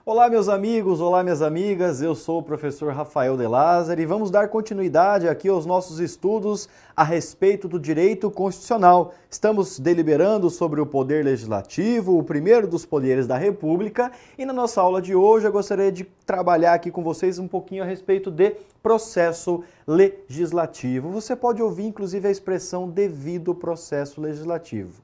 Olá, meus amigos, olá, minhas amigas, eu sou o professor Rafael De Lázari e vamos dar continuidade aqui aos nossos estudos a respeito do direito constitucional. Estamos deliberando sobre o poder legislativo, o primeiro dos poderes da República, e na nossa aula de hoje eu gostaria de trabalhar aqui com vocês um pouquinho a respeito de processo legislativo. Você pode ouvir, inclusive, a expressão devido processo legislativo.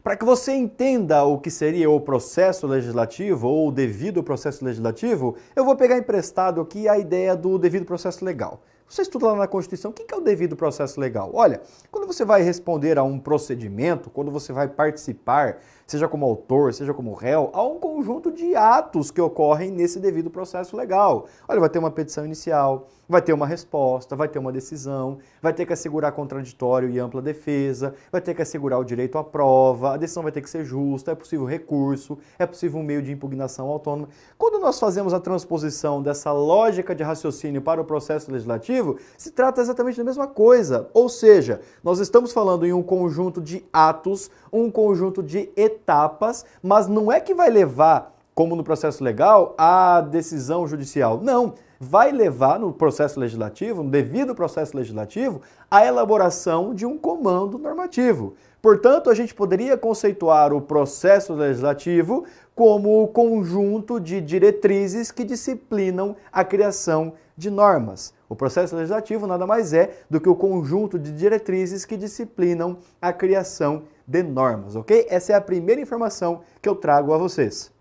Para que você entenda o que seria o processo legislativo ou o devido processo legislativo, eu vou pegar emprestado aqui a ideia do devido processo legal. Você estuda lá na Constituição, o que é o devido processo legal? Olha, quando você vai responder a um procedimento, quando você vai participar, seja como autor, seja como réu, há um conjunto de atos que ocorrem nesse devido processo legal. Olha, vai ter uma petição inicial, vai ter uma resposta, vai ter uma decisão, vai ter que assegurar contraditório e ampla defesa, vai ter que assegurar o direito à prova, a decisão vai ter que ser justa, é possível recurso, é possível um meio de impugnação autônoma. Quando nós fazemos a transposição dessa lógica de raciocínio para o processo legislativo, se trata exatamente da mesma coisa, ou seja, nós estamos falando em um conjunto de atos, um conjunto de etapas, mas não é que vai levar, como no processo legal, à decisão judicial. Não, vai levar no processo legislativo, no devido processo legislativo, à elaboração de um comando normativo. Portanto, a gente poderia conceituar o processo legislativo como o conjunto de diretrizes que disciplinam a criação de normas. O processo legislativo nada mais é do que o conjunto de diretrizes que disciplinam a criação de normas, ok? Essa é a primeira informação que eu trago a vocês.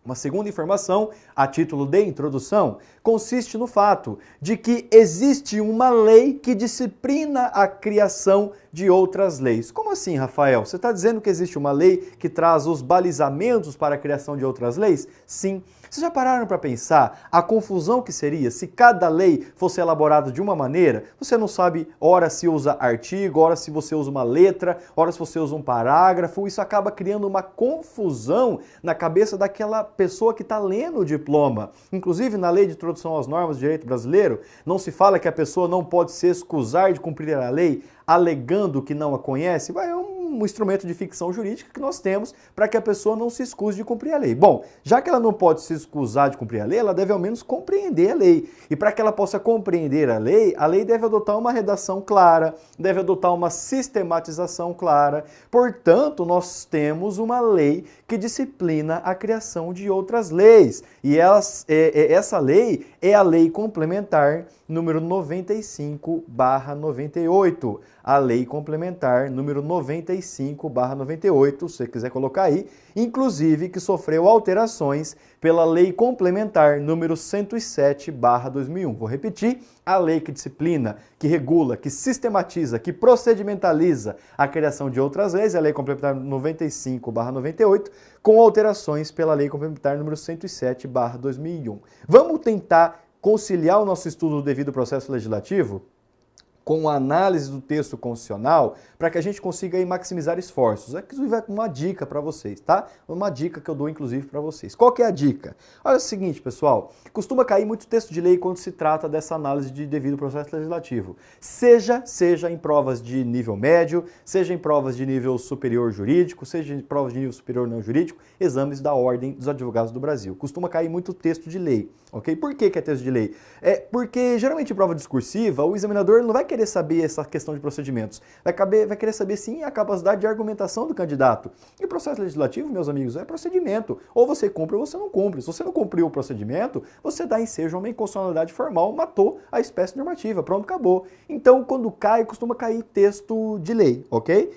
Uma segunda informação, a título de introdução, consiste no fato de que existe uma lei que disciplina a criação de outras leis. Como assim, Rafael? Você está dizendo que existe uma lei que traz os balizamentos para a criação de outras leis? Sim. Vocês já pararam para pensar a confusão que seria se cada lei fosse elaborada de uma maneira? Você não sabe, ora se usa artigo, ora se você usa uma letra, ora se você usa um parágrafo. Isso acaba criando uma confusão na cabeça daquela pessoa que está lendo o diploma. Inclusive, na Lei de Introdução às Normas do Direito Brasileiro, não se fala que a pessoa não pode se excusar de cumprir a lei alegando que não a conhece. É um instrumento de ficção jurídica que nós temos para que a pessoa não se excuse de cumprir a lei. Bom, já que ela não pode se excusar de cumprir a lei, ela deve ao menos compreender a lei. E para que ela possa compreender a lei deve adotar uma redação clara, deve adotar uma sistematização clara. Portanto, nós temos uma lei que disciplina a criação de outras leis. E essa lei é a Lei Complementar número 95/98. A Lei Complementar número 95/98, se você quiser colocar aí, inclusive que sofreu alterações pela Lei Complementar número 107/2001. Vou repetir, a lei que disciplina, que regula, que sistematiza, que procedimentaliza a criação de outras leis, é a Lei Complementar 95/98, com alterações pela Lei Complementar número 107/2001. Vamos tentar conciliar o nosso estudo do devido processo legislativo com a análise do texto constitucional para que a gente consiga aí maximizar esforços. Aqui vai uma dica para vocês, tá? Uma dica que eu dou inclusive para vocês. Qual que é a dica? Olha o seguinte, pessoal, costuma cair muito texto de lei quando se trata dessa análise de devido processo legislativo. Seja em provas de nível médio, seja em provas de nível superior jurídico, seja em provas de nível superior não jurídico, exames da Ordem dos Advogados do Brasil. Costuma cair muito texto de lei, ok? Por que é texto de lei? Porque geralmente em prova discursiva o examinador não vai querer saber essa questão de procedimentos. Vai querer saber, sim, a capacidade de argumentação do candidato. E o processo legislativo, meus amigos, é procedimento. Ou você cumpre ou você não cumpre. Se você não cumpriu o procedimento, você dá ensejo a uma inconstitucionalidade formal, matou a espécie normativa. Pronto, acabou. Então, quando cai, costuma cair texto de lei, ok?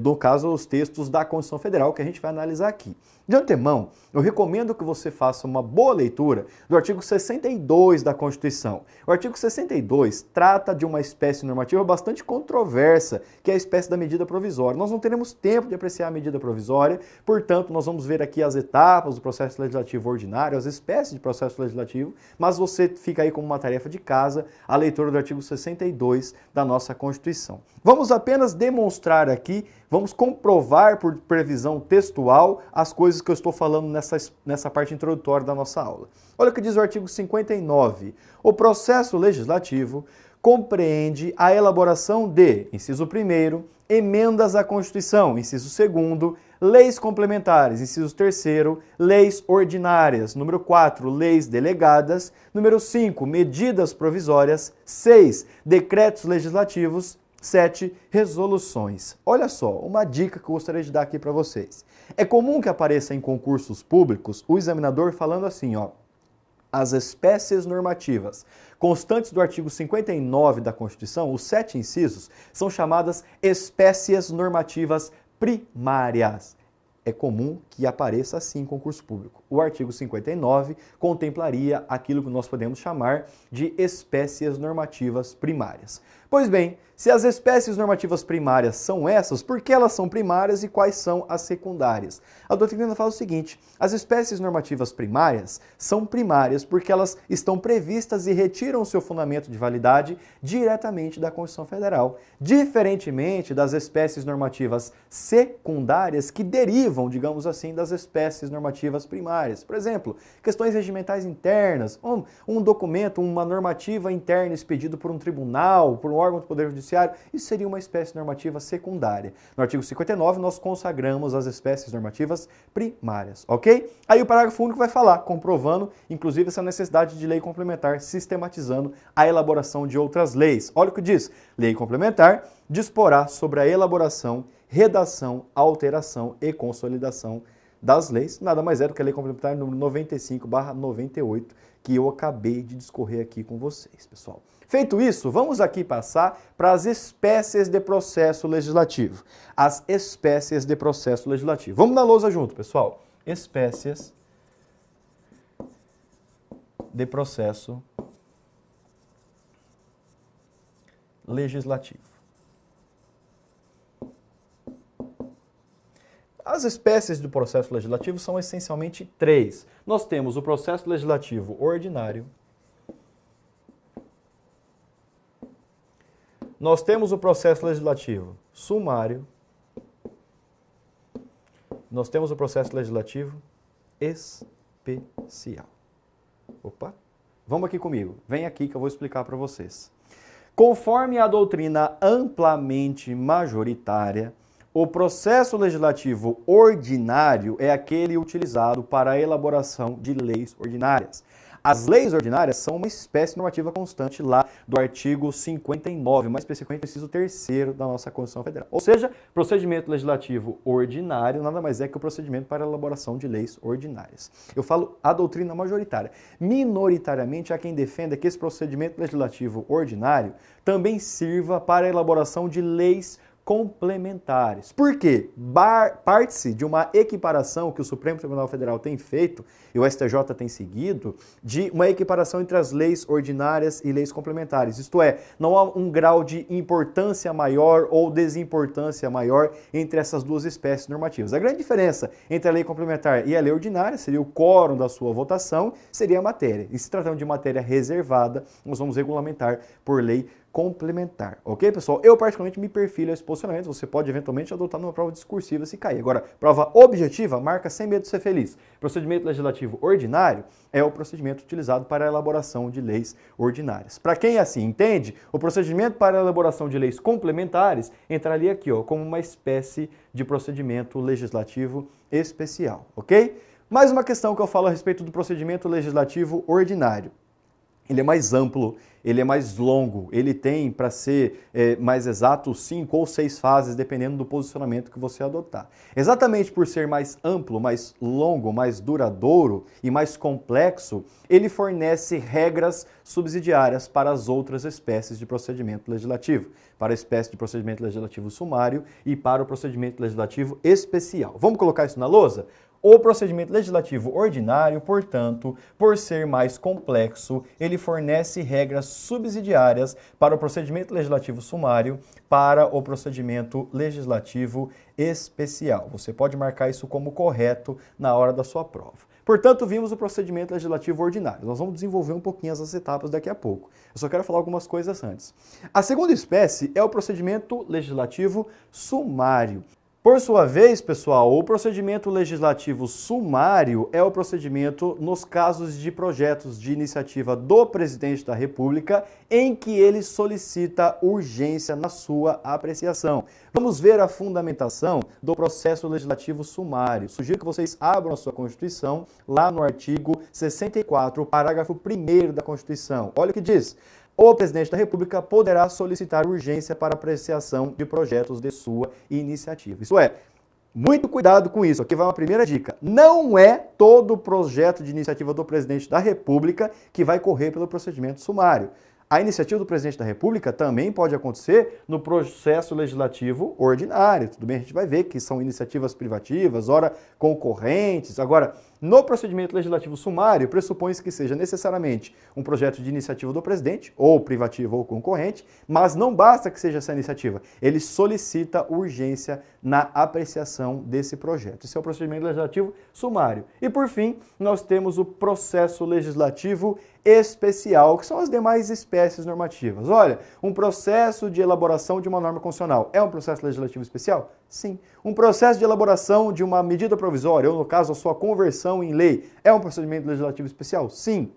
No caso, os textos da Constituição Federal, que a gente vai analisar aqui. De antemão, eu recomendo que você faça uma boa leitura do artigo 62 da Constituição. O artigo 62 trata de uma espécie normativa bastante controversa, que é a espécie da medida provisória. Nós não teremos tempo de apreciar a medida provisória, portanto, nós vamos ver aqui as etapas do processo legislativo ordinário, as espécies de processo legislativo, mas você fica aí como uma tarefa de casa a leitura do artigo 62 da nossa Constituição. Vamos apenas demonstrar aqui, vamos comprovar por previsão textual as coisas que eu estou falando nessa parte introdutória da nossa aula. Olha o que diz o artigo 59. O processo legislativo compreende a elaboração de, inciso 1º, emendas à Constituição, inciso 2º, leis complementares, inciso 3º, leis ordinárias, número 4, leis delegadas, número 5, medidas provisórias, 6, decretos legislativos, 7, resoluções. Olha só, uma dica que eu gostaria de dar aqui para vocês. É comum que apareça em concursos públicos o examinador falando assim, ó, as espécies normativas constantes do artigo 59 da Constituição, os 7 incisos, são chamadas espécies normativas primárias. É comum que apareça assim em concurso público. O artigo 59 contemplaria aquilo que nós podemos chamar de espécies normativas primárias. Pois bem, se as espécies normativas primárias são essas, por que elas são primárias e quais são as secundárias? A doutrina fala o seguinte, as espécies normativas primárias são primárias porque elas estão previstas e retiram o seu fundamento de validade diretamente da Constituição Federal, diferentemente das espécies normativas secundárias que derivam, digamos assim, das espécies normativas primárias. Por exemplo, questões regimentais internas, um documento, uma normativa interna expedido por um tribunal, por um órgão do Poder Judiciário, isso seria uma espécie normativa secundária. No artigo 59, nós consagramos as espécies normativas primárias, ok? Aí o parágrafo único vai falar, comprovando, inclusive, essa necessidade de lei complementar, sistematizando a elaboração de outras leis. Olha o que diz, lei complementar disporá sobre a elaboração, redação, alteração e consolidação das leis, nada mais é do que a lei complementar número 95/98, que eu acabei de discorrer aqui com vocês, pessoal. Feito isso, vamos aqui passar para as espécies de processo legislativo. As espécies de processo legislativo. Vamos na lousa junto, pessoal. Espécies de processo legislativo. As espécies do processo legislativo são essencialmente 3. Nós temos o processo legislativo ordinário, nós temos o processo legislativo sumário, nós temos o processo legislativo especial. Opa, vamos aqui comigo, vem aqui que eu vou explicar para vocês. Conforme a doutrina amplamente majoritária, o processo legislativo ordinário é aquele utilizado para a elaboração de leis ordinárias. As leis ordinárias são uma espécie normativa constante lá do artigo 59, mais especificamente o inciso 3º da nossa Constituição Federal. Ou seja, procedimento legislativo ordinário nada mais é que o procedimento para a elaboração de leis ordinárias. Eu falo a doutrina majoritária. Minoritariamente, há quem defenda que esse procedimento legislativo ordinário também sirva para a elaboração de leis complementares. Por quê? Parte-se de uma equiparação que o Supremo Tribunal Federal tem feito, e o STJ tem seguido, de uma equiparação entre as leis ordinárias e leis complementares. Isto é, não há um grau de importância maior ou desimportância maior entre essas duas espécies normativas. A grande diferença entre a lei complementar e a lei ordinária seria o quórum da sua votação, seria a matéria. E se tratando de matéria reservada, nós vamos regulamentar por lei complementar, ok, pessoal? Eu particularmente me perfilo a esse posicionamento, você pode eventualmente adotar numa prova discursiva se cair. Agora, prova objetiva, marca sem medo de ser feliz. Procedimento legislativo ordinário é o procedimento utilizado para a elaboração de leis ordinárias. Para quem assim entende, o procedimento para a elaboração de leis complementares entraria aqui, ó, como uma espécie de procedimento legislativo especial, ok? Mais uma questão que eu falo a respeito do procedimento legislativo ordinário. Ele é mais amplo, ele é mais longo, ele tem, para ser mais exato, 5 ou 6 fases, dependendo do posicionamento que você adotar. Exatamente por ser mais amplo, mais longo, mais duradouro e mais complexo, ele fornece regras subsidiárias para as outras espécies de procedimento legislativo, para a espécie de procedimento legislativo sumário e para o procedimento legislativo especial. Vamos colocar isso na lousa? O procedimento legislativo ordinário, portanto, por ser mais complexo, ele fornece regras subsidiárias para o procedimento legislativo sumário, para o procedimento legislativo especial. Você pode marcar isso como correto na hora da sua prova. Portanto, vimos o procedimento legislativo ordinário. Nós vamos desenvolver um pouquinho essas etapas daqui a pouco. Eu só quero falar algumas coisas antes. A segunda espécie é o procedimento legislativo sumário. Por sua vez, pessoal, o procedimento legislativo sumário é o procedimento nos casos de projetos de iniciativa do presidente da República em que ele solicita urgência na sua apreciação. Vamos ver a fundamentação do processo legislativo sumário. Sugiro que vocês abram a sua Constituição lá no artigo 64, parágrafo 1º da Constituição. Olha o que diz. O presidente da República poderá solicitar urgência para apreciação de projetos de sua iniciativa. Isso é, muito cuidado com isso. Aqui vai uma primeira dica. Não é todo projeto de iniciativa do presidente da República que vai correr pelo procedimento sumário. A iniciativa do presidente da República também pode acontecer no processo legislativo ordinário. Tudo bem, a gente vai ver que são iniciativas privativas, ora concorrentes. Agora, no procedimento legislativo sumário, pressupõe-se que seja necessariamente um projeto de iniciativa do presidente, ou privativo ou concorrente, mas não basta que seja essa iniciativa. Ele solicita urgência na apreciação desse projeto. Esse é o procedimento legislativo sumário. E, por fim, nós temos o processo legislativo especial, que são as demais espécies normativas. Olha, um processo de elaboração de uma norma constitucional é um processo legislativo especial? Sim. Um processo de elaboração de uma medida provisória, ou no caso a sua conversão em lei, é um procedimento legislativo especial? Sim.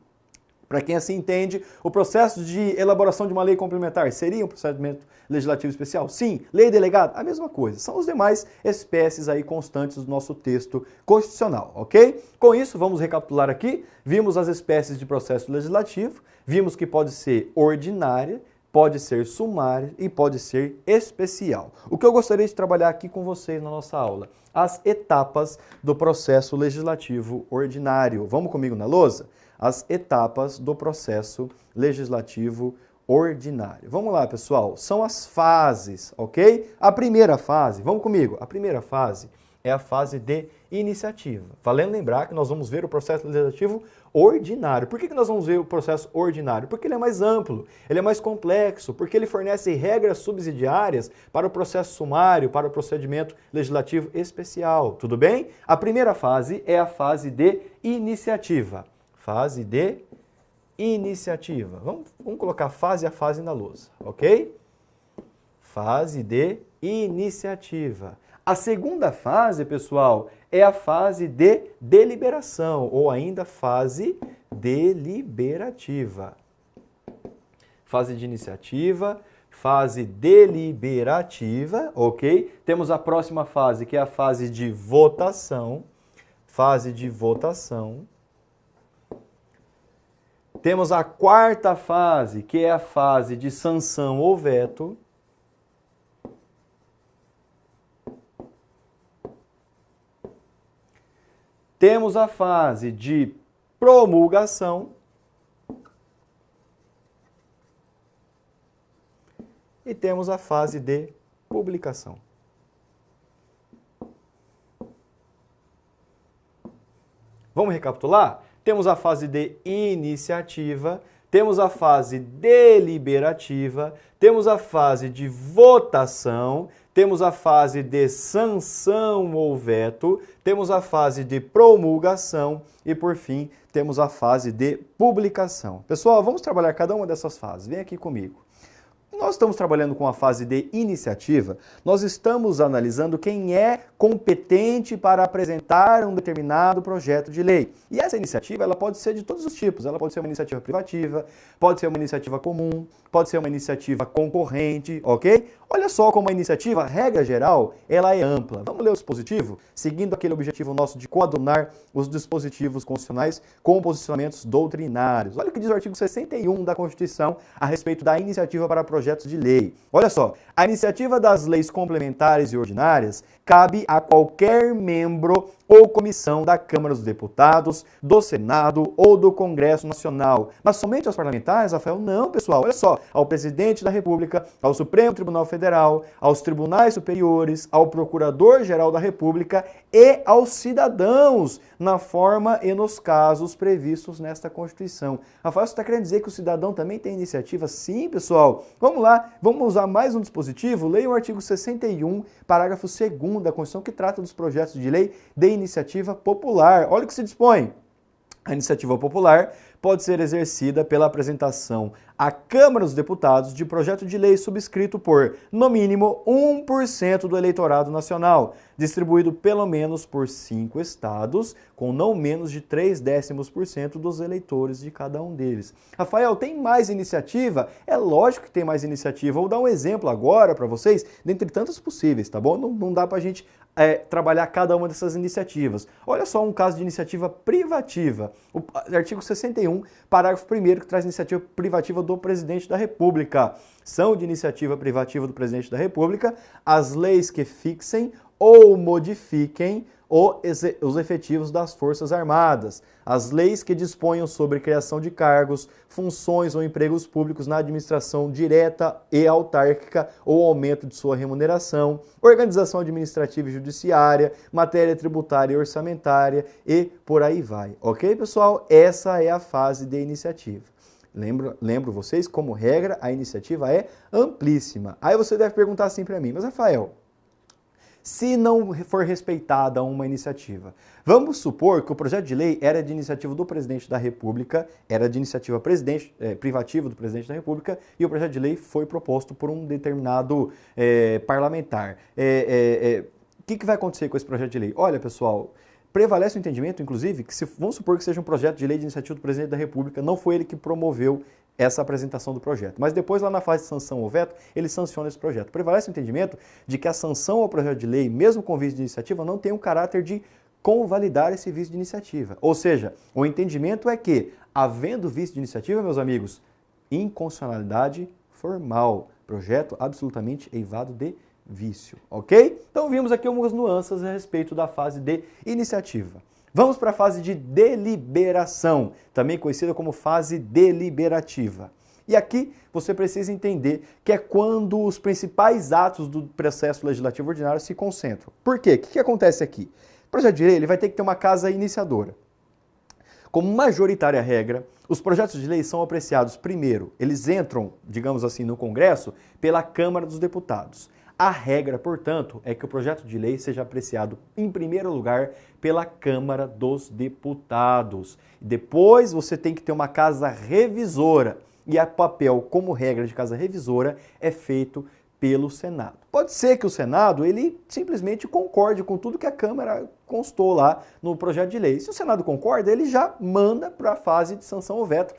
Para quem assim entende, o processo de elaboração de uma lei complementar seria um procedimento legislativo especial? Sim. Lei delegada? A mesma coisa. São as demais espécies aí constantes do nosso texto constitucional, ok? Com isso, vamos recapitular aqui. Vimos as espécies de processo legislativo, vimos que pode ser ordinária, pode ser sumária e pode ser especial. O que eu gostaria de trabalhar aqui com vocês na nossa aula? As etapas do processo legislativo ordinário. Vamos comigo na lousa? As etapas do processo legislativo ordinário. Vamos lá, pessoal. São as fases, ok? A primeira fase, vamos comigo. A primeira fase é a fase de iniciativa. Valendo lembrar que nós vamos ver o processo legislativo ordinário. Por que nós vamos ver o processo ordinário? Porque ele é mais amplo, ele é mais complexo, porque ele fornece regras subsidiárias para o processo sumário, para o procedimento legislativo especial. Tudo bem? A primeira fase é a fase de iniciativa. Fase de iniciativa. Vamos colocar fase a fase na lousa, ok? Fase de iniciativa. A segunda fase, pessoal, é a fase de deliberação, ou ainda fase deliberativa. Fase de iniciativa, fase deliberativa, ok? Temos a próxima fase, que é a fase de votação. Fase de votação. Temos a quarta fase, que é a fase de sanção ou veto. Temos a fase de promulgação. E temos a fase de publicação. Vamos recapitular? Temos a fase de iniciativa, temos a fase deliberativa, temos a fase de votação, temos a fase de sanção ou veto, temos a fase de promulgação e, por fim, temos a fase de publicação. Pessoal, vamos trabalhar cada uma dessas fases. Vem aqui comigo. Nós estamos trabalhando com a fase de iniciativa, nós estamos analisando quem é competente para apresentar um determinado projeto de lei. E essa iniciativa, ela pode ser de todos os tipos. Ela pode ser uma iniciativa privativa, pode ser uma iniciativa comum, pode ser uma iniciativa concorrente, ok? Olha só como a iniciativa, regra geral, ela é ampla. Vamos ler o dispositivo, seguindo aquele objetivo nosso de coadunar os dispositivos constitucionais com posicionamentos doutrinários. Olha o que diz o artigo 61 da Constituição a respeito da iniciativa para projetos de lei. Olha só, a iniciativa das leis complementares e ordinárias cabe a qualquer membro ou comissão da Câmara dos Deputados, do Senado ou do Congresso Nacional. Mas somente aos parlamentares, Rafael? Não, pessoal. Olha só, ao Presidente da República, ao Supremo Tribunal Federal, aos tribunais superiores, ao Procurador-Geral da República e aos cidadãos, na forma e nos casos previstos nesta Constituição. Rafael, você está querendo dizer que o cidadão também tem iniciativa? Sim, pessoal. Vamos lá, vamos usar mais um dispositivo. Leia o artigo 61, parágrafo 2º da Constituição, que trata dos projetos de lei de iniciativa popular. Olha o que se dispõe. A iniciativa popular pode ser exercida pela apresentação à Câmara dos Deputados de projeto de lei subscrito por, no mínimo, 1% do eleitorado nacional, distribuído pelo menos por 5 estados, com não menos de 0,3% dos eleitores de cada um deles. Rafael, tem mais iniciativa? É lógico que tem mais iniciativa. Vou dar um exemplo agora para vocês, dentre tantas possíveis, tá bom? Não dá para a gente trabalhar cada uma dessas iniciativas. Olha só um caso de iniciativa privativa. O artigo 61, parágrafo 1º, que traz iniciativa privativa do Presidente da República. São de iniciativa privativa do Presidente da República as leis que fixem ou modifiquem os efetivos das Forças Armadas, as leis que disponham sobre criação de cargos, funções ou empregos públicos na administração direta e autárquica ou aumento de sua remuneração, organização administrativa e judiciária, matéria tributária e orçamentária e por aí vai. Ok, pessoal? Essa é a fase de iniciativa. Lembro vocês, como regra, a iniciativa é amplíssima. Aí você deve perguntar assim para mim, mas Rafael, se não for respeitada uma iniciativa, vamos supor que o projeto de lei era de iniciativa do Presidente da República, era de iniciativa privativa do Presidente da República e o projeto de lei foi proposto por um determinado parlamentar. O que vai acontecer com esse projeto de lei? Olha, pessoal, prevalece o entendimento, inclusive, que vamos supor que seja um projeto de lei de iniciativa do Presidente da República, não foi ele que promoveu essa apresentação do projeto. Mas depois, lá na fase de sanção ou veto, ele sanciona esse projeto. Prevalece o entendimento de que a sanção ao projeto de lei, mesmo com vício de iniciativa, não tem um caráter de convalidar esse vício de iniciativa. Ou seja, o entendimento é que, havendo vício de iniciativa, meus amigos, inconstitucionalidade formal. Projeto absolutamente eivado de vício, ok? Então vimos aqui algumas nuances a respeito da fase de iniciativa. Vamos para a fase de deliberação, também conhecida como fase deliberativa. E aqui você precisa entender que é quando os principais atos do processo legislativo ordinário se concentram. Por quê? O que acontece aqui? O projeto de lei ele vai ter que ter uma casa iniciadora. Como majoritária regra, os projetos de lei são apreciados primeiro, eles entram, digamos assim, no Congresso pela Câmara dos Deputados. A regra, portanto, é que o projeto de lei seja apreciado, em primeiro lugar, pela Câmara dos Deputados. Depois, você tem que ter uma casa revisora. E o papel, como regra de casa revisora, é feito pelo Senado. Pode ser que o Senado ele simplesmente concorde com tudo que a Câmara constou lá no projeto de lei. Se o Senado concorda, ele já manda para a fase de sanção ou veto.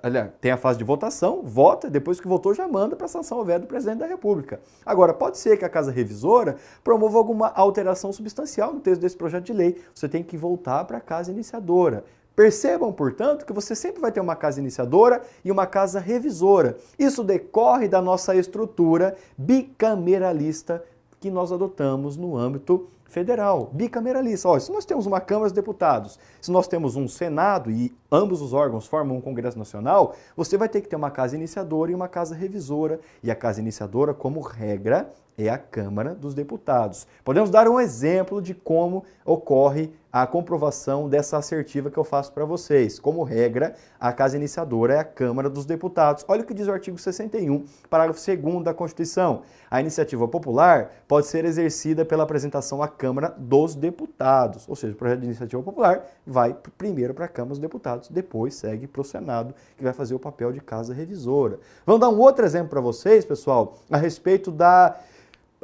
Aliás, tem a fase de votação, vota, depois que votou já manda para a sanção ou veto do Presidente da República. Agora, pode ser que a Casa Revisora promova alguma alteração substancial no texto desse projeto de lei. Você tem que voltar para a Casa Iniciadora. Percebam, portanto, que você sempre vai ter uma casa iniciadora e uma casa revisora. Isso decorre da nossa estrutura bicameralista que nós adotamos no âmbito federal. Bicameralista. Olha, se nós temos uma Câmara dos Deputados, se nós temos um Senado e ambos os órgãos formam um Congresso Nacional, você vai ter que ter uma casa iniciadora e uma casa revisora. E a casa iniciadora, como regra, é a Câmara dos Deputados. Podemos dar um exemplo de como ocorre a comprovação dessa assertiva que eu faço para vocês. Como regra, a casa iniciadora é a Câmara dos Deputados. Olha o que diz o artigo 61, parágrafo 2º da Constituição. A iniciativa popular pode ser exercida pela apresentação à Câmara dos Deputados. Ou seja, o projeto de iniciativa popular vai primeiro para a Câmara dos Deputados, depois segue para o Senado, que vai fazer o papel de casa revisora. Vamos dar um outro exemplo para vocês, pessoal, a respeito da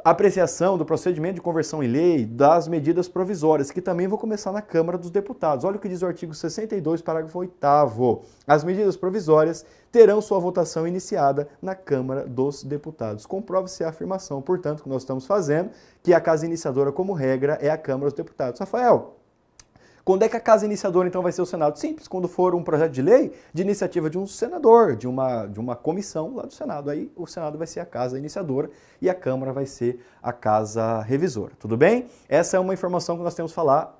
apreciação do procedimento de conversão em lei das medidas provisórias, que também vou começar na Câmara dos Deputados. Olha o que diz o artigo 62, parágrafo 8º. As medidas provisórias terão sua votação iniciada na Câmara dos Deputados. Comprove-se a afirmação, portanto, que nós estamos fazendo, que a casa iniciadora, como regra, é a Câmara dos Deputados. Rafael, quando é que a casa iniciadora, então, vai ser o Senado? Simples, quando for um projeto de lei de iniciativa de um senador, de uma comissão lá do Senado. Aí o Senado vai ser a casa iniciadora e a Câmara vai ser a casa revisora. Tudo bem? Essa é uma informação que nós temos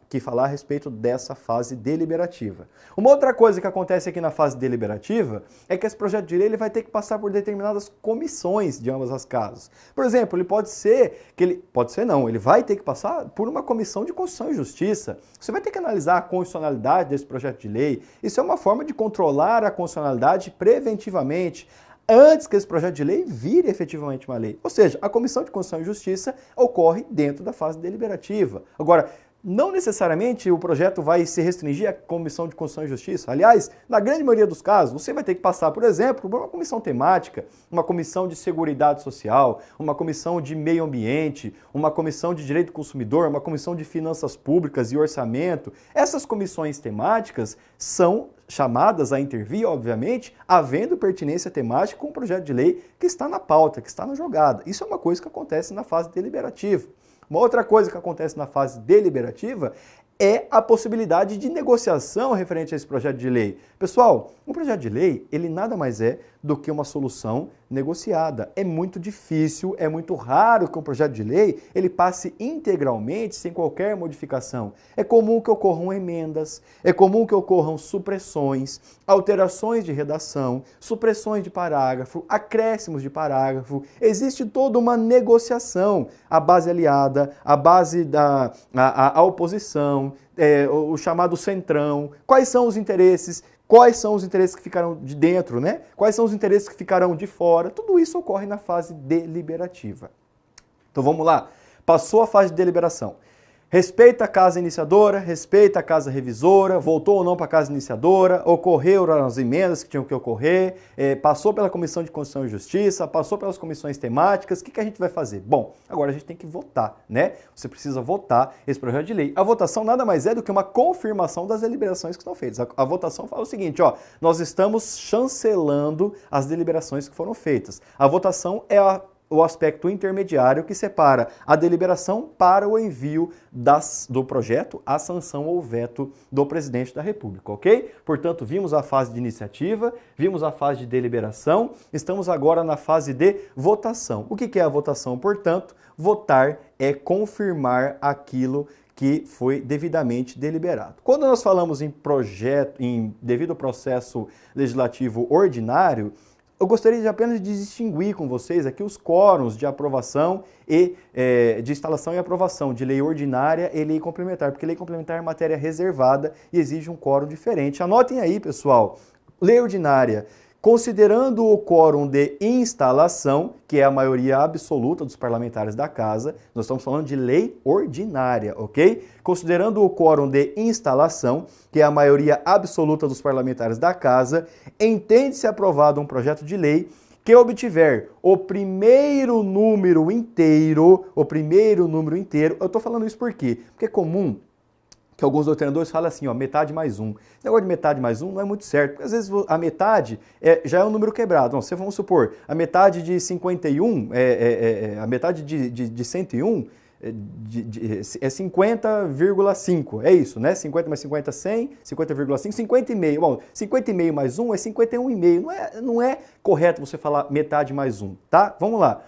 que falar a respeito dessa fase deliberativa. Uma outra coisa que acontece aqui na fase deliberativa é que esse projeto de lei ele vai ter que passar por determinadas comissões de ambas as casas. Por exemplo, ele vai ter que passar por uma comissão de Constituição e Justiça. Você vai ter que analisar a constitucionalidade desse projeto de lei. Isso é uma forma de controlar a constitucionalidade preventivamente, antes que esse projeto de lei vire efetivamente uma lei. Ou seja, a Comissão de Constituição e Justiça ocorre dentro da fase deliberativa. Agora, Não necessariamente o projeto vai se restringir à Comissão de Constituição e Justiça. Aliás, na grande maioria dos casos, você vai ter que passar, por exemplo, por uma comissão temática, uma comissão de Seguridade Social, uma comissão de Meio Ambiente, uma comissão de Direito do Consumidor, uma comissão de Finanças Públicas e Orçamento. Essas comissões temáticas são chamadas a intervir, obviamente, havendo pertinência temática com o projeto de lei que está na pauta, que está na jogada. Isso é uma coisa que acontece na fase deliberativa. Uma outra coisa que acontece na fase deliberativa é a possibilidade de negociação referente a esse projeto de lei. Pessoal, um projeto de lei, ele nada mais é do que uma solução negociada. É muito difícil, é muito raro que um projeto de lei ele passe integralmente sem qualquer modificação. É comum que ocorram emendas, é comum que ocorram supressões, alterações de redação, supressões de parágrafo, acréscimos de parágrafo. Existe toda uma negociação, a base aliada, a base da a oposição, o chamado centrão. Quais são os interesses? Quais são os interesses que ficarão de dentro, né? Quais são os interesses que ficarão de fora? Tudo isso ocorre na fase deliberativa. Então vamos lá. Passou a fase de deliberação. Respeita a casa iniciadora, respeita a casa revisora, voltou ou não para a casa iniciadora, ocorreram as emendas que tinham que ocorrer, passou pela Comissão de Constituição e Justiça, passou pelas comissões temáticas, o que a gente vai fazer? Bom, agora a gente tem que votar, né? Você precisa votar esse projeto de lei. A votação nada mais é do que uma confirmação das deliberações que estão feitas. A votação fala o seguinte, ó, nós estamos chancelando as deliberações que foram feitas. A votação é o aspecto intermediário que separa a deliberação para o envio do projeto, a sanção ou veto do presidente da República, ok? Portanto, vimos a fase de iniciativa, vimos a fase de deliberação, estamos agora na fase de votação. O que é a votação? Portanto, votar é confirmar aquilo que foi devidamente deliberado. Quando nós falamos em projeto, em devido processo legislativo ordinário, eu gostaria de apenas de distinguir com vocês aqui os quórums de aprovação e de instalação e aprovação de lei ordinária e lei complementar, porque lei complementar é matéria reservada e exige um quórum diferente. Anotem aí, pessoal, lei ordinária, considerando o quórum de instalação, que é a maioria absoluta dos parlamentares da casa, nós estamos falando de lei ordinária, ok? Considerando o quórum de instalação, que é a maioria absoluta dos parlamentares da casa, entende-se aprovado um projeto de lei que obtiver o primeiro número inteiro, eu estou falando isso por quê? Porque é comum que alguns doutrinadores falam assim, ó, metade mais um. Esse negócio de metade mais um não é muito certo, porque às vezes a metade já é um número quebrado. Então, vamos supor, a metade de 51, a metade de 101 é 50,5, é isso, né? 50 mais 50, 100, 50,5, 50,5. Bom, 50,5 mais 1 é 51,5. Não é correto você falar metade mais um, tá? Vamos lá.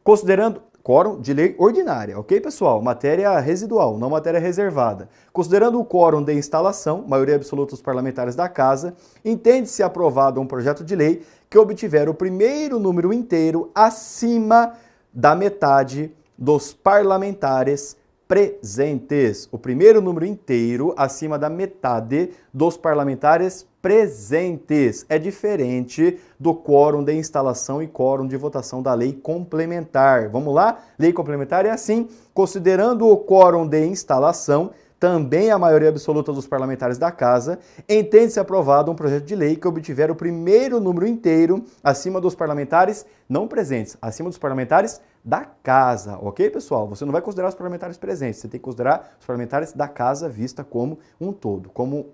Considerando quórum de lei ordinária, ok, pessoal? Matéria residual, não matéria reservada. Considerando o quórum de instalação, maioria absoluta dos parlamentares da casa, entende-se aprovado um projeto de lei que obtiver o primeiro número inteiro acima da metade dos parlamentares presentes. O primeiro número inteiro acima da metade dos parlamentares presentes. É diferente do quórum de instalação e quórum de votação da lei complementar. Vamos lá? Lei complementar é assim, considerando o quórum de instalação, também a maioria absoluta dos parlamentares da casa, entende-se aprovado um projeto de lei que obtiver o primeiro número inteiro acima dos parlamentares não presentes, acima dos parlamentares da casa, ok, pessoal? Você não vai considerar os parlamentares presentes, você tem que considerar os parlamentares da casa vista como um todo, como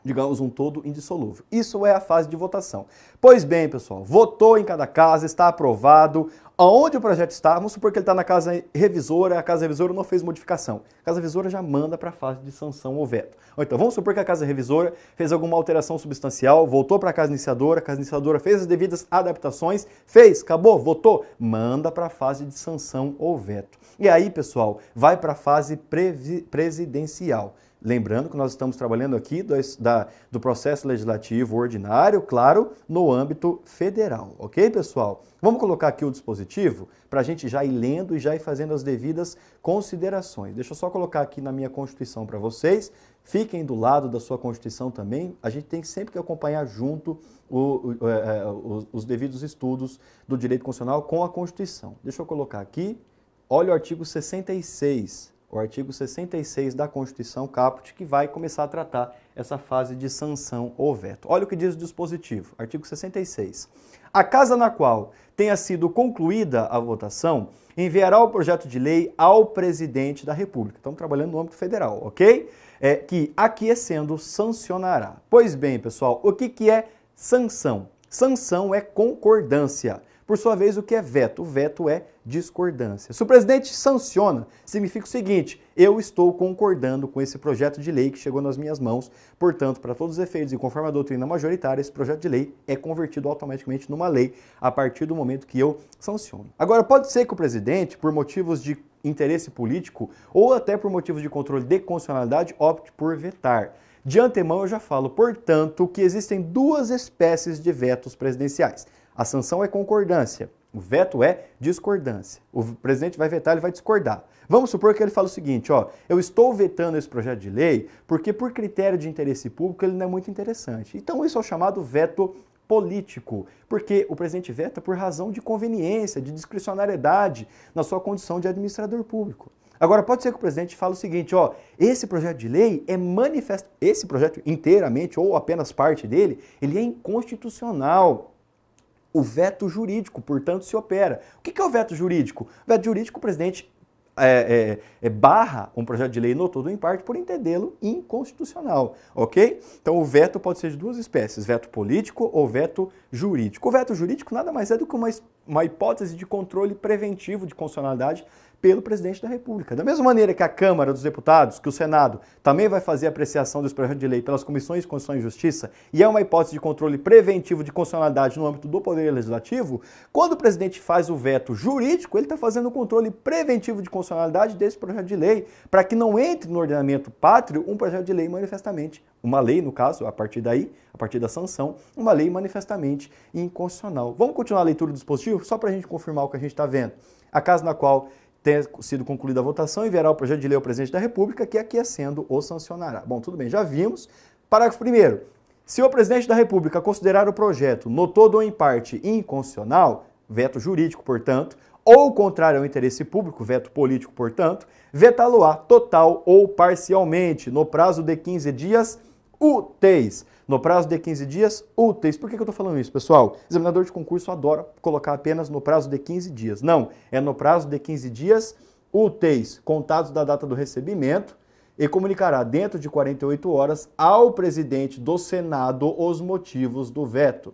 digamos, um todo indissolúvel. Isso é a fase de votação. Pois bem, pessoal, votou em cada casa, está aprovado. Aonde o projeto está, vamos supor que ele está na casa revisora, a casa revisora não fez modificação. A casa revisora já manda para a fase de sanção ou veto. Ou então, vamos supor que a casa revisora fez alguma alteração substancial, voltou para a casa iniciadora fez as devidas adaptações, fez, acabou, votou, manda para a fase de sanção ou veto. E aí, pessoal, vai para a fase presidencial. Lembrando que nós estamos trabalhando aqui do processo legislativo ordinário, claro, no âmbito federal, ok, pessoal? Vamos colocar aqui o dispositivo para a gente já ir lendo e já ir fazendo as devidas considerações. Deixa eu só colocar aqui na minha Constituição para vocês. Fiquem do lado da sua Constituição também. A gente tem sempre que acompanhar junto os devidos estudos do direito constitucional com a Constituição. Deixa eu colocar aqui. Olha o artigo 66. o artigo 66 da Constituição Caput, que vai começar a tratar essa fase de sanção ou veto. Olha o que diz o dispositivo, artigo 66. A casa na qual tenha sido concluída a votação enviará o projeto de lei ao presidente da República. Estamos trabalhando no âmbito federal, ok? Que, aquiescendo, sancionará. Pois bem, pessoal, o que é sanção? Sanção é concordância. Por sua vez, o que é veto? O veto é discordância. Se o presidente sanciona, significa o seguinte: eu estou concordando com esse projeto de lei que chegou nas minhas mãos, portanto, para todos os efeitos e conforme a doutrina majoritária, esse projeto de lei é convertido automaticamente numa lei a partir do momento que eu sanciono. Agora, pode ser que o presidente, por motivos de interesse político ou até por motivos de controle de constitucionalidade, opte por vetar. De antemão, eu já falo, portanto, que existem duas espécies de vetos presidenciais. A sanção é concordância, o veto é discordância. O presidente vai vetar, ele vai discordar. Vamos supor que ele fala o seguinte, ó, eu estou vetando esse projeto de lei porque por critério de interesse público ele não é muito interessante. Então isso é o chamado veto político, porque o presidente veta por razão de conveniência, de discricionariedade na sua condição de administrador público. Agora, pode ser que o presidente fale o seguinte, ó, esse projeto de lei é manifesto, esse projeto inteiramente ou apenas parte dele, ele é inconstitucional. O veto jurídico, portanto, se opera. O que é o veto jurídico? O veto jurídico, o presidente barra um projeto de lei no todo ou em parte por entendê-lo inconstitucional, ok? Então o veto pode ser de duas espécies, veto político ou veto jurídico. O veto jurídico nada mais é do que uma hipótese de controle preventivo de constitucionalidade pelo presidente da República. Da mesma maneira que a Câmara dos Deputados, que o Senado, também vai fazer a apreciação desse projeto de lei pelas comissões de Constituição e Justiça, e é uma hipótese de controle preventivo de constitucionalidade no âmbito do Poder Legislativo, quando o presidente faz o veto jurídico, ele está fazendo o controle preventivo de constitucionalidade desse projeto de lei, para que não entre no ordenamento pátrio um projeto de lei manifestamente, uma lei, no caso, a partir daí, a partir da sanção, uma lei manifestamente inconstitucional. Vamos continuar a leitura do dispositivo, só para a gente confirmar o que a gente está vendo. A casa na qual tenha sido concluída a votação, enviará o projeto de lei ao presidente da República, que aquiescendo o sancionará. Bom, tudo bem, já vimos. Parágrafo 1º. Se o presidente da República considerar o projeto, no todo ou em parte, inconstitucional, veto jurídico, portanto, ou contrário ao interesse público, veto político, portanto, vetá-lo-á total ou parcialmente, no prazo de 15 dias úteis. No prazo de 15 dias úteis. Por que eu estou falando isso, pessoal? Examinador de concurso adora colocar apenas no prazo de 15 dias. Não, é no prazo de 15 dias úteis, contados da data do recebimento, e comunicará dentro de 48 horas ao presidente do Senado os motivos do veto.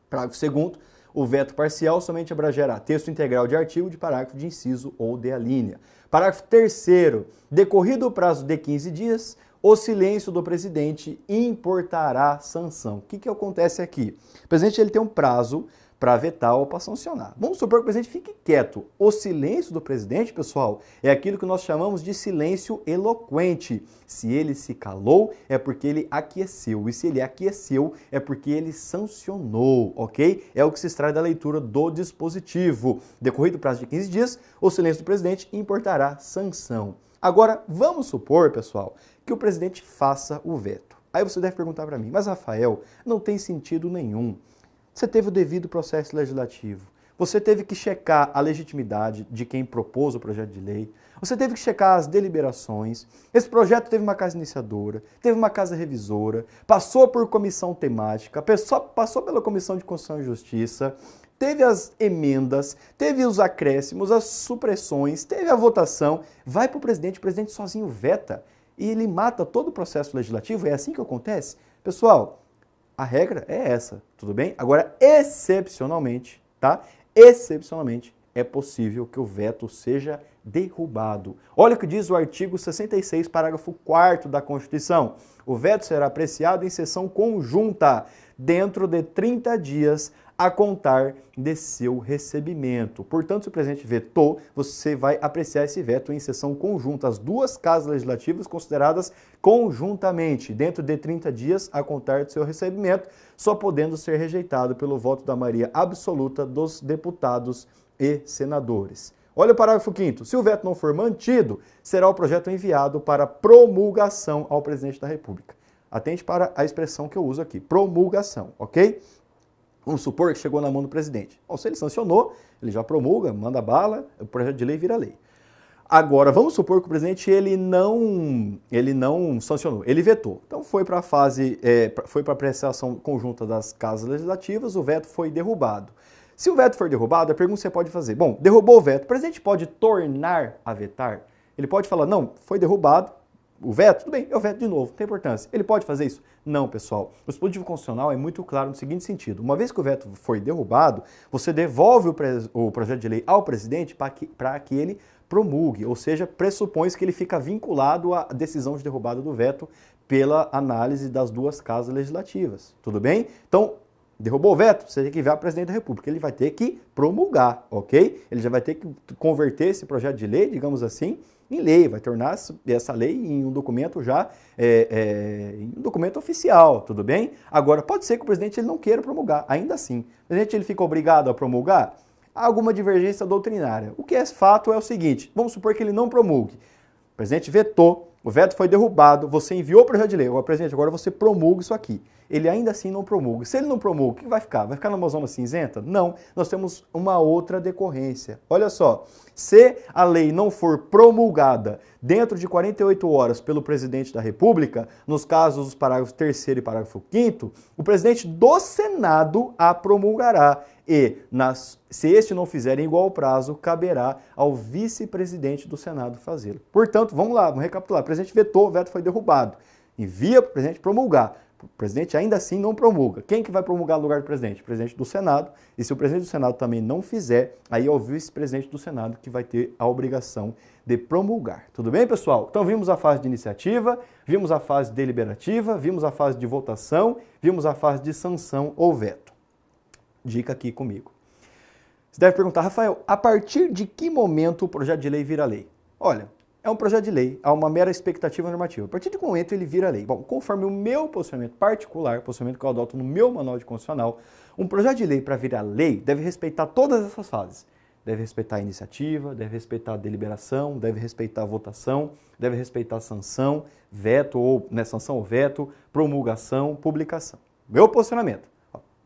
Parágrafo 2º. O veto parcial somente abrangerá texto integral de artigo, de parágrafo, de inciso ou de alínea. Parágrafo 3º. Decorrido o prazo de 15 dias, o silêncio do presidente importará sanção. O que acontece aqui? O presidente ele tem um prazo para vetar ou para sancionar. Vamos supor que o presidente fique quieto. O silêncio do presidente, pessoal, é aquilo que nós chamamos de silêncio eloquente. Se ele se calou, é porque ele aqueceu. E se ele aqueceu, é porque ele sancionou, ok? É o que se extrai da leitura do dispositivo. Decorrido o prazo de 15 dias, o silêncio do presidente importará sanção. Agora, vamos supor, pessoal, que o presidente faça o veto. Aí você deve perguntar para mim, mas Rafael, não tem sentido nenhum. Você teve o devido processo legislativo. Você teve que checar a legitimidade de quem propôs o projeto de lei. Você teve que checar as deliberações. Esse projeto teve uma casa iniciadora, teve uma casa revisora, passou por comissão temática, passou pela Comissão de Constituição e Justiça, teve as emendas, teve os acréscimos, as supressões, teve a votação, vai para o presidente sozinho veta e ele mata todo o processo legislativo. É assim que acontece? Pessoal, a regra é essa, tudo bem? Agora, excepcionalmente, tá? Excepcionalmente, é possível que o veto seja derrubado. Olha o que diz o artigo 66, parágrafo 4º da Constituição. O veto será apreciado em sessão conjunta, dentro de 30 dias a contar de seu recebimento. Portanto, se o presidente vetou, você vai apreciar esse veto em sessão conjunta. As duas casas legislativas consideradas conjuntamente, dentro de 30 dias a contar de seu recebimento, só podendo ser rejeitado pelo voto da maioria absoluta dos deputados e senadores. Olha o parágrafo 5º. Se o veto não for mantido, será o projeto enviado para promulgação ao presidente da República. Atente para a expressão que eu uso aqui, promulgação, ok? Vamos supor que chegou na mão do presidente. Bom, se ele sancionou, ele já promulga, manda bala, o projeto de lei vira lei. Agora, vamos supor que o presidente ele não sancionou, ele vetou. Então foi para a fase, foi para a apreciação conjunta das casas legislativas, o veto foi derrubado. Se o veto for derrubado, a pergunta que você pode fazer, bom, derrubou o veto, o presidente pode tornar a vetar? Ele pode falar, não, foi derrubado, o veto, tudo bem, eu veto de novo, não tem importância. Ele pode fazer isso? Não, pessoal. O dispositivo constitucional é muito claro no seguinte sentido. Uma vez que o veto foi derrubado, você devolve o projeto de lei ao presidente para que ele promulgue, ou seja, pressupõe que ele fica vinculado à decisão de derrubada do veto pela análise das duas casas legislativas. Tudo bem? Então, derrubou o veto, você tem que enviar para o presidente da República. Ele vai ter que promulgar, ok? Ele já vai ter que converter esse projeto de lei, digamos assim, em lei, vai tornar essa lei em um documento em um documento oficial, tudo bem? Agora, pode ser que o presidente ele não queira promulgar, ainda assim. O presidente ele fica obrigado a promulgar? Há alguma divergência doutrinária. O que é fato é o seguinte, vamos supor que ele não promulgue. O presidente vetou, o veto foi derrubado, você enviou o projeto de lei, agora, presidente, agora você promulga isso aqui. Ele ainda assim não promulga. Se ele não promulga, o que vai ficar? Vai ficar numa zona cinzenta? Não, nós temos uma outra decorrência. Olha só, se a lei não for promulgada dentro de 48 horas pelo presidente da República, nos casos dos parágrafos 3º e parágrafo 5º, o presidente do Senado a promulgará. E, se este não fizer em igual prazo, caberá ao vice-presidente do Senado fazê-lo. Portanto, vamos lá, vamos recapitular. O presidente vetou, o veto foi derrubado. Envia para o presidente promulgar. O presidente ainda assim não promulga. Quem que vai promulgar no lugar do presidente? O presidente do Senado. E se o presidente do Senado também não fizer, aí é o vice-presidente do Senado que vai ter a obrigação de promulgar. Tudo bem, pessoal? Então vimos a fase de iniciativa, vimos a fase deliberativa, vimos a fase de votação, vimos a fase de sanção ou veto. Dica aqui comigo. Você deve perguntar, Rafael, a partir de que momento o projeto de lei vira lei? Olha, é um projeto de lei, há uma mera expectativa normativa. A partir de que momento ele vira lei? Bom, conforme o meu posicionamento particular, posicionamento que eu adoto no meu manual de constitucional, um projeto de lei para virar lei deve respeitar todas essas fases. Deve respeitar a iniciativa, deve respeitar a deliberação, deve respeitar a votação, deve respeitar a sanção, veto ou, sanção ou veto, promulgação, publicação. Meu posicionamento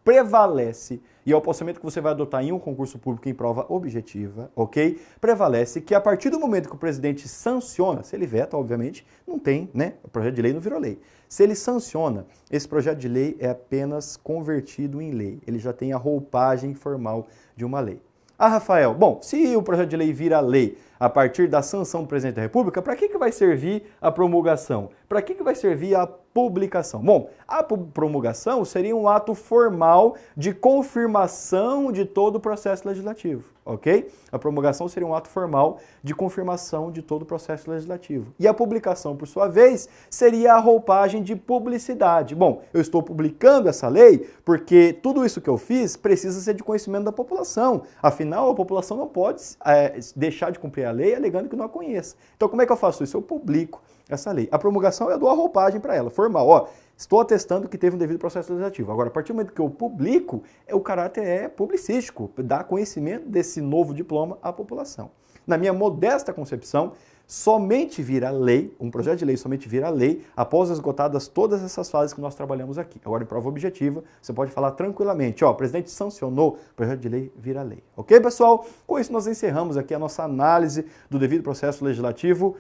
prevalece, e é o posicionamento que você vai adotar em um concurso público em prova objetiva, ok? Prevalece que a partir do momento que o presidente sanciona, se ele veta, obviamente, não tem, né? O projeto de lei não virou lei. Se ele sanciona, esse projeto de lei é apenas convertido em lei. Ele já tem a roupagem formal de uma lei. Ah, Rafael, bom, se o projeto de lei vira lei a partir da sanção do presidente da República, para que vai servir a promulgação? Para que vai servir a publicação? Bom, a promulgação seria um ato formal de confirmação de todo o processo legislativo, ok? A promulgação seria um ato formal de confirmação de todo o processo legislativo. E a publicação, por sua vez, seria a roupagem de publicidade. Bom, eu estou publicando essa lei porque tudo isso que eu fiz precisa ser de conhecimento da população. Afinal, a população não pode deixar de cumprir a lei alegando que não a conheça. Então, como é que eu faço isso? Eu publico essa lei. A promulgação eu dou a roupagem para ela, formal. Ó, estou atestando que teve um devido processo legislativo. Agora, a partir do momento que eu publico, o caráter é publicístico, dá conhecimento desse novo diploma à população. Na minha modesta concepção, somente vira lei, um projeto de lei somente vira lei após esgotadas todas essas fases que nós trabalhamos aqui. Agora, em prova objetiva, você pode falar tranquilamente, ó, o presidente sancionou, o projeto de lei vira lei. Ok, pessoal? Com isso, nós encerramos aqui a nossa análise do devido processo legislativo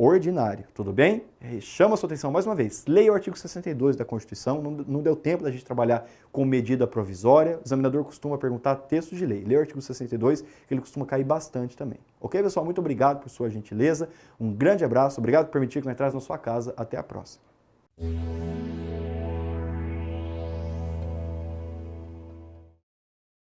ordinário, tudo bem? Chama a sua atenção mais uma vez, leia o artigo 62 da Constituição, não deu tempo da gente trabalhar com medida provisória, o examinador costuma perguntar texto de lei, leia o artigo 62, que ele costuma cair bastante também. Ok, pessoal? Muito obrigado por sua gentileza, um grande abraço, obrigado por permitir que eu entrasse na sua casa, até a próxima.